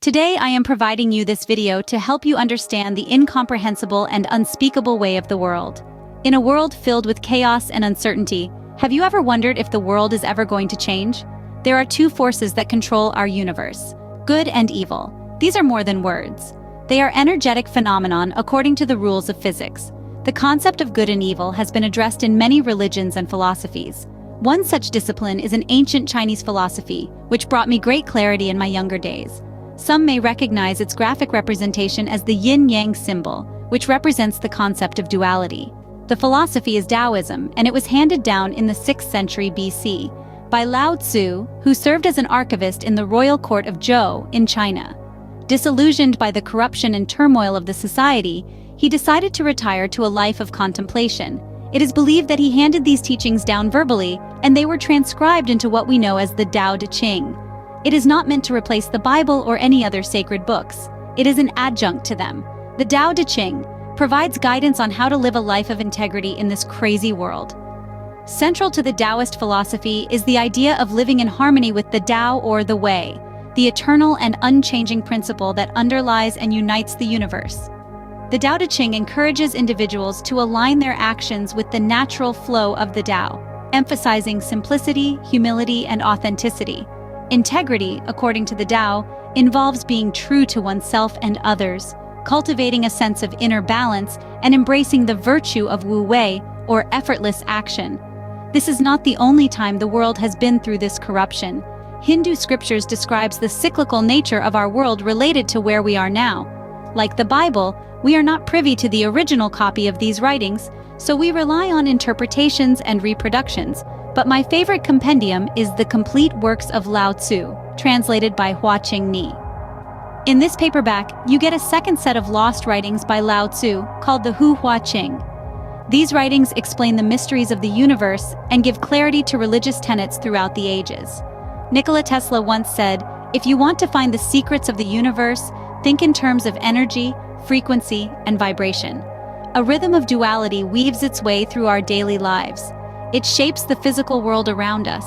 Today I am providing you this video to help you understand the incomprehensible and unspeakable way of the world. In a world filled with chaos and uncertainty, have you ever wondered if the world is ever going to change? There are two forces that control our universe: good and evil. These are more than words. They are energetic phenomenon according to the rules of physics. The concept of good and evil has been addressed in many religions and philosophies. One such discipline is an ancient Chinese philosophy, which brought me great clarity in my younger days. Some may recognize its graphic representation as the Yin-Yang symbol, which represents the concept of duality. The philosophy is Taoism, and it was handed down in the 6th century BC by Lao Tzu, who served as an archivist in the royal court of Zhou in China. Disillusioned by the corruption and turmoil of the society, he decided to retire to a life of contemplation. It is believed that he handed these teachings down verbally, and they were transcribed into what we know as the Tao Te Ching. It is not meant to replace the Bible or any other sacred books. It is an adjunct to them. The Tao Te Ching provides guidance on how to live a life of integrity in this crazy world. Central to the Taoist philosophy is the idea of living in harmony with the Tao, or the Way, the eternal and unchanging principle that underlies and unites the universe. The Tao Te Ching encourages individuals to align their actions with the natural flow of the Tao, emphasizing simplicity, humility, and authenticity. Integrity, according to the Tao, involves being true to oneself and others, cultivating a sense of inner balance, and embracing the virtue of Wu Wei, or effortless action. This is not the only time the world has been through this corruption. Hindu scriptures describes the cyclical nature of our world related to where we are now. Like the Bible, we are not privy to the original copy of these writings, so we rely on interpretations and reproductions. But my favorite compendium is the Complete Works of Lao Tzu, translated by Hua Qing Ni. In this paperback, you get a second set of lost writings by Lao Tzu called the Hua Qing. These writings explain the mysteries of the universe and give clarity to religious tenets throughout the ages. Nikola Tesla once said, "If you want to find the secrets of the universe, think in terms of energy, frequency, and vibration." A rhythm of duality weaves its way through our daily lives. It shapes the physical world around us,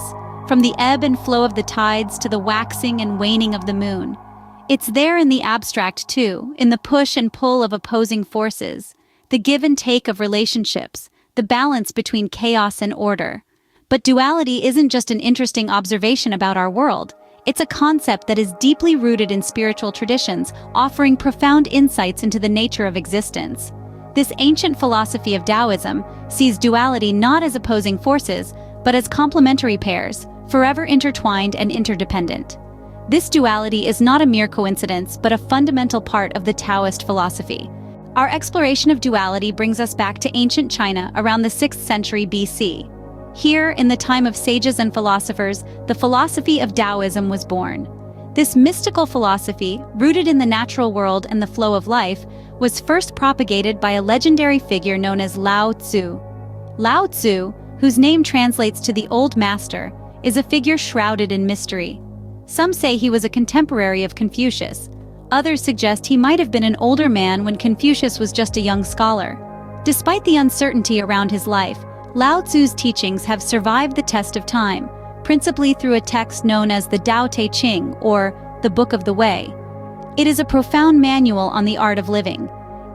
from the ebb and flow of the tides to the waxing and waning of the moon. It's there in the abstract too, in the push and pull of opposing forces, the give and take of relationships, the balance between chaos and order. But duality isn't just an interesting observation about our world. It's a concept that is deeply rooted in spiritual traditions, offering profound insights into the nature of existence. This ancient philosophy of Taoism sees duality not as opposing forces, but as complementary pairs, forever intertwined and interdependent. This duality is not a mere coincidence, but a fundamental part of the Taoist philosophy. Our exploration of duality brings us back to ancient China around the 6th century BC. Here, in the time of sages and philosophers, the philosophy of Taoism was born. This mystical philosophy, rooted in the natural world and the flow of life, was first propagated by a legendary figure known as Lao Tzu. Lao Tzu, whose name translates to the Old Master, is a figure shrouded in mystery. Some say he was a contemporary of Confucius. Others suggest he might have been an older man when Confucius was just a young scholar. Despite the uncertainty around his life, Lao Tzu's teachings have survived the test of time, principally through a text known as the Tao Te Ching, or the Book of the Way. It is a profound manual on the art of living.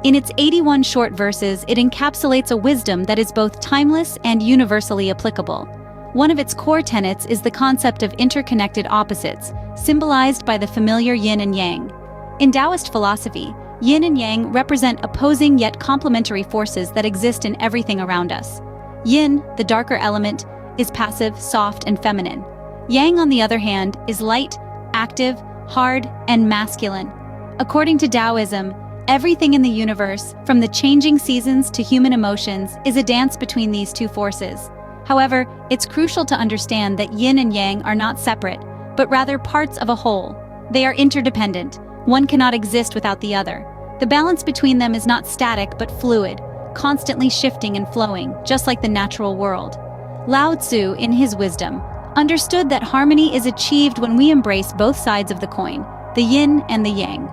In its 81 short verses, it encapsulates a wisdom that is both timeless and universally applicable. One of its core tenets is the concept of interconnected opposites, symbolized by the familiar Yin and Yang. In Taoist philosophy, Yin and Yang represent opposing yet complementary forces that exist in everything around us. Yin, the darker element, is passive, soft, and feminine. Yang, on the other hand, is light, active, hard, and masculine. According to Taoism, everything in the universe, from the changing seasons to human emotions, is a dance between these two forces. However, it's crucial to understand that Yin and Yang are not separate, but rather parts of a whole. They are interdependent. One cannot exist without the other. The balance between them is not static but fluid, constantly shifting and flowing, just like the natural world. Lao Tzu, in his wisdom, understood that harmony is achieved when we embrace both sides of the coin, the yin and the yang.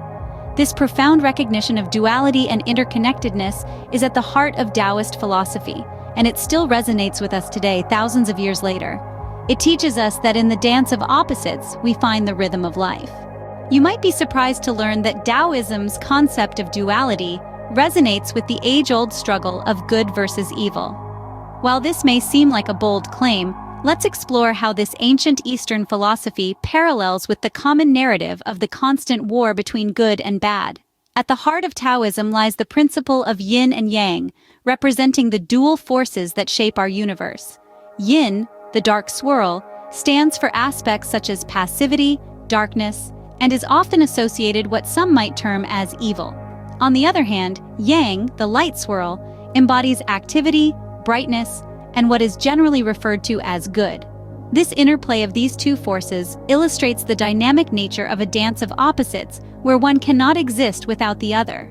This profound recognition of duality and interconnectedness is at the heart of Taoist philosophy, and it still resonates with us today, thousands of years later. It teaches us that in the dance of opposites, we find the rhythm of life. You might be surprised to learn that Taoism's concept of duality resonates with the age-old struggle of good versus evil. While this may seem like a bold claim, let's explore how this ancient Eastern philosophy parallels with the common narrative of the constant war between good and bad. At the heart of Taoism lies the principle of Yin and Yang, representing the dual forces that shape our universe. Yin, the dark swirl, stands for aspects such as passivity, darkness, and is often associated what some might term as evil. On the other hand, Yang, the light swirl, embodies activity, brightness, and what is generally referred to as good. This interplay of these two forces illustrates the dynamic nature of a dance of opposites, where one cannot exist without the other.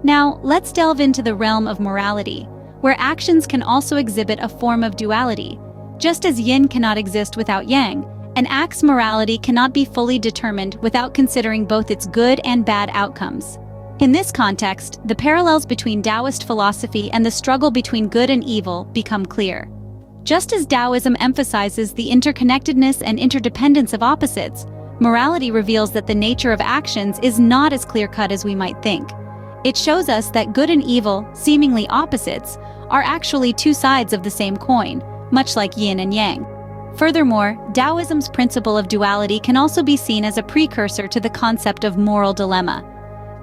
Now, let's delve into the realm of morality, where actions can also exhibit a form of duality. Just as Yin cannot exist without Yang, an act's morality cannot be fully determined without considering both its good and bad outcomes. In this context, the parallels between Taoist philosophy and the struggle between good and evil become clear. Just as Taoism emphasizes the interconnectedness and interdependence of opposites, morality reveals that the nature of actions is not as clear-cut as we might think. It shows us that good and evil, seemingly opposites, are actually two sides of the same coin, much like yin and yang. Furthermore, Taoism's principle of duality can also be seen as a precursor to the concept of moral dilemma.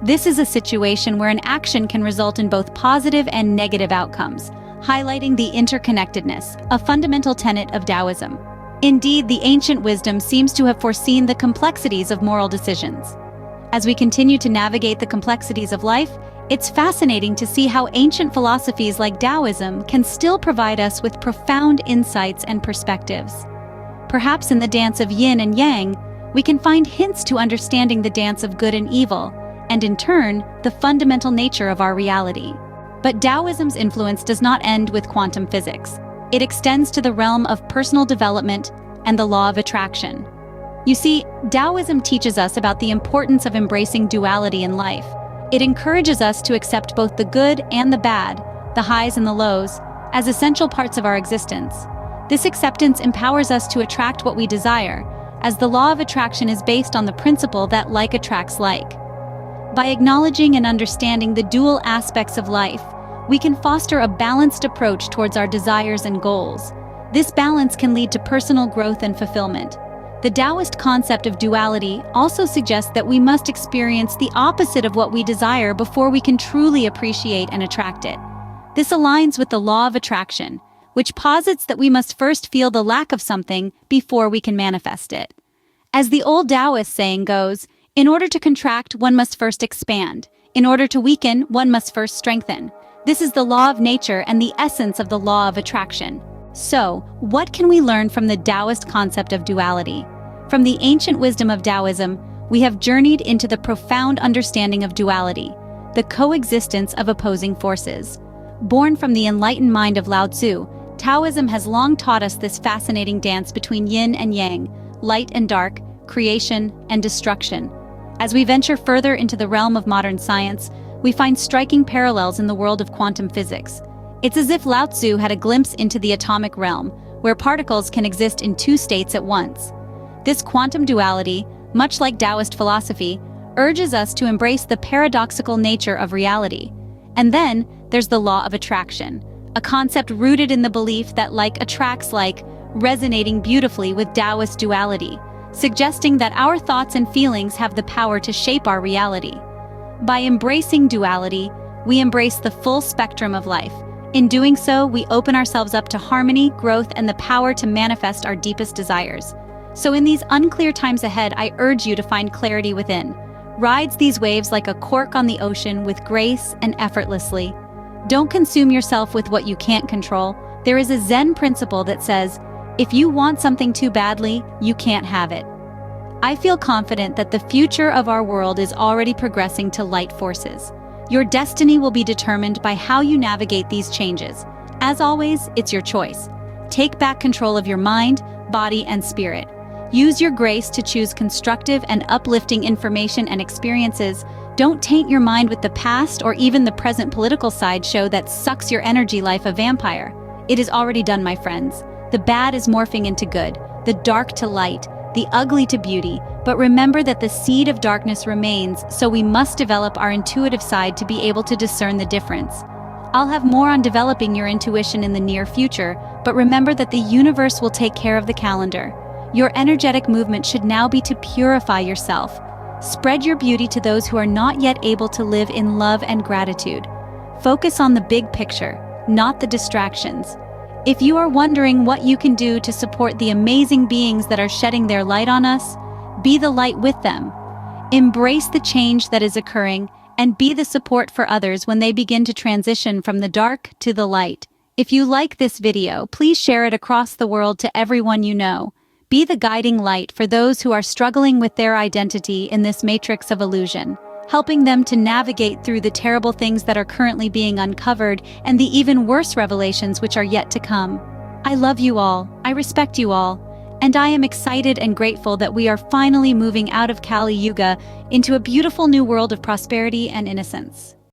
This is a situation where an action can result in both positive and negative outcomes, highlighting the interconnectedness, a fundamental tenet of Taoism. Indeed, the ancient wisdom seems to have foreseen the complexities of moral decisions. As we continue to navigate the complexities of life, it's fascinating to see how ancient philosophies like Taoism can still provide us with profound insights and perspectives. Perhaps in the dance of yin and yang, we can find hints to understanding the dance of good and evil, and in turn, the fundamental nature of our reality. But Taoism's influence does not end with quantum physics. It extends to the realm of personal development and the law of attraction. You see, Taoism teaches us about the importance of embracing duality in life. It encourages us to accept both the good and the bad, the highs and the lows, as essential parts of our existence. This acceptance empowers us to attract what we desire, as the law of attraction is based on the principle that like attracts like. By acknowledging and understanding the dual aspects of life, we can foster a balanced approach towards our desires and goals. This balance can lead to personal growth and fulfillment. The Taoist concept of duality also suggests that we must experience the opposite of what we desire before we can truly appreciate and attract it. This aligns with the law of attraction, which posits that we must first feel the lack of something before we can manifest it. As the old Taoist saying goes, in order to contract, one must first expand. In order to weaken, one must first strengthen. This is the law of nature and the essence of the law of attraction. So, what can we learn from the Taoist concept of duality? From the ancient wisdom of Taoism, we have journeyed into the profound understanding of duality, the coexistence of opposing forces. Born from the enlightened mind of Lao Tzu, Taoism has long taught us this fascinating dance between yin and yang, light and dark, creation and destruction. As we venture further into the realm of modern science, we find striking parallels in the world of quantum physics. It's as if Lao Tzu had a glimpse into the atomic realm, where particles can exist in two states at once. This quantum duality, much like Taoist philosophy, urges us to embrace the paradoxical nature of reality. And then, there's the law of attraction, a concept rooted in the belief that like attracts like, resonating beautifully with Taoist duality, suggesting that our thoughts and feelings have the power to shape our reality. By embracing duality, we embrace the full spectrum of life. In doing so, we open ourselves up to harmony, growth, and the power to manifest our deepest desires. So in these unclear times ahead, I urge you to find clarity within. Ride these waves like a cork on the ocean with grace and effortlessly. Don't consume yourself with what you can't control. There is a Zen principle that says, if you want something too badly, you can't have it. I feel confident that the future of our world is already progressing to light forces. Your destiny will be determined by how you navigate these changes. As always, it's your choice. Take back control of your mind, body, and spirit. Use your grace to choose constructive and uplifting information and experiences. Don't taint your mind with the past or even the present political sideshow that sucks your energy like a vampire. It is already done, my friends. The bad is morphing into good, the dark to light, the ugly to beauty, but remember that the seed of darkness remains, so we must develop our intuitive side to be able to discern the difference. I'll have more on developing your intuition in the near future, but remember that the universe will take care of the calendar. Your energetic movement should now be to purify yourself. Spread your beauty to those who are not yet able to live in love and gratitude. Focus on the big picture, not the distractions. If you are wondering what you can do to support the amazing beings that are shedding their light on us, be the light with them. Embrace the change that is occurring and be the support for others when they begin to transition from the dark to the light. If you like this video, please share it across the world to everyone you know. Be the guiding light for those who are struggling with their identity in this matrix of illusion, helping them to navigate through the terrible things that are currently being uncovered and the even worse revelations which are yet to come. I love you all, I respect you all, and I am excited and grateful that we are finally moving out of Kali Yuga into a beautiful new world of prosperity and innocence.